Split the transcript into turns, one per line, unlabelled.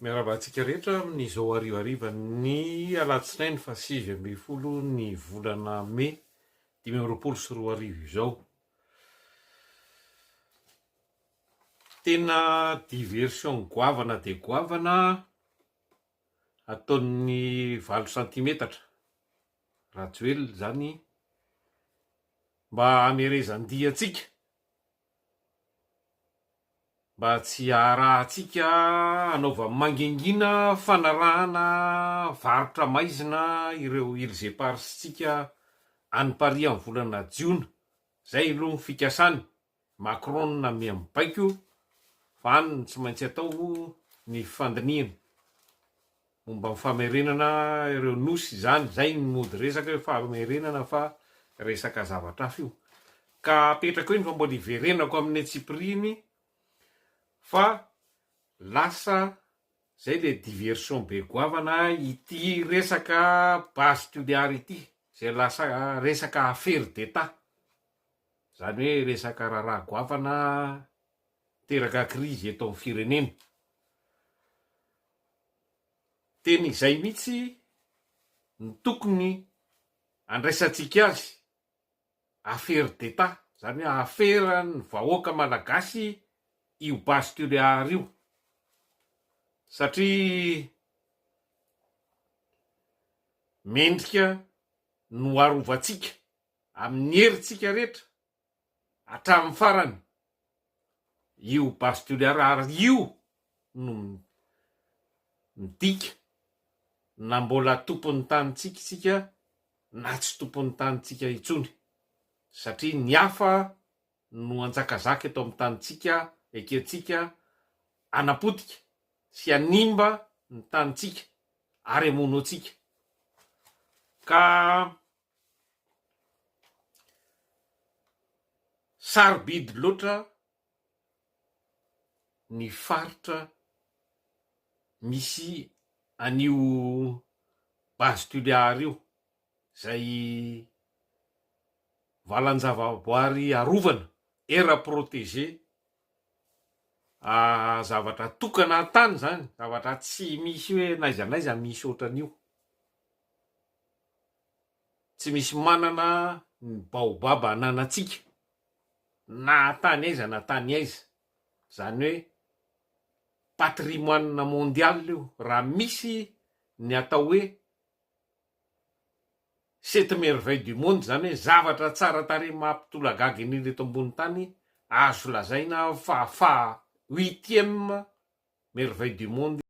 Miarabantsika rehetra amin'izao hariva ny alatsinainy fa 8 ny volana May 2024 izao. Tena diversion goavana de goavana ataon'ny 8 centimetatra Rajoel zany mba hamerezan-dia atsika, mba tsy harahantsika hanaova mangingina fanarahana varotra maizina ireo ilzeparsitsika any Paris amin'ny volana Jiona. Zay aloha ny fikasany. Macron na miambaiko fa any tsy maintsy atao ny fandiniana momba ny famerenana ireo nosy zany. Zay ny mody resaka famerenana fa resaka zavatra hafa io. Ka apetraka eo ny fa mbola iverenako amin'ny Tsipriny fa lasa zay le diversion be goavana ity resaka base tuliary ity, zay lasa resaka affaire d'etat, zany hoe resaka raharaha goavana teraka krizy eto amin'ny firenena. Teny izay mihitsy ny tokony andraisantsika azy, affaire d'etat, zany hoe affaire ny vahoaka malagasy io base tuliary io, satria mendrika no arovantsika amin'ny herintsika rehetra hatramin'ny farany io base tuliary, ary io no midika na mbola tompon'ny tanitsika isika na tsy tompon'ny tanitsika intsony, satria ny hafa no anjakazaka eto amin'ny tanitsika eketsika anapotika sy animba ny tanitsika ary amono atsika. Ka sarobidy loatra ny faritra misy an'io base tuliary io, zay valan-javaboary arovana, aire protégée, zavatra tokana tany zany, zavatra tsy misy hoe naiza naiza misy ohatran'io, tsy misy manana ny baobaba ananantsika na tany aiza na tany aiza. Zany hoe patrimoine mondial io, raha misy ny atao hoe 7 merveilles du monde, zany hoe zavatra tsara tarehy mampitolagaga indrindra eto ambony tany, azo lazaina fa 8e merveille du monde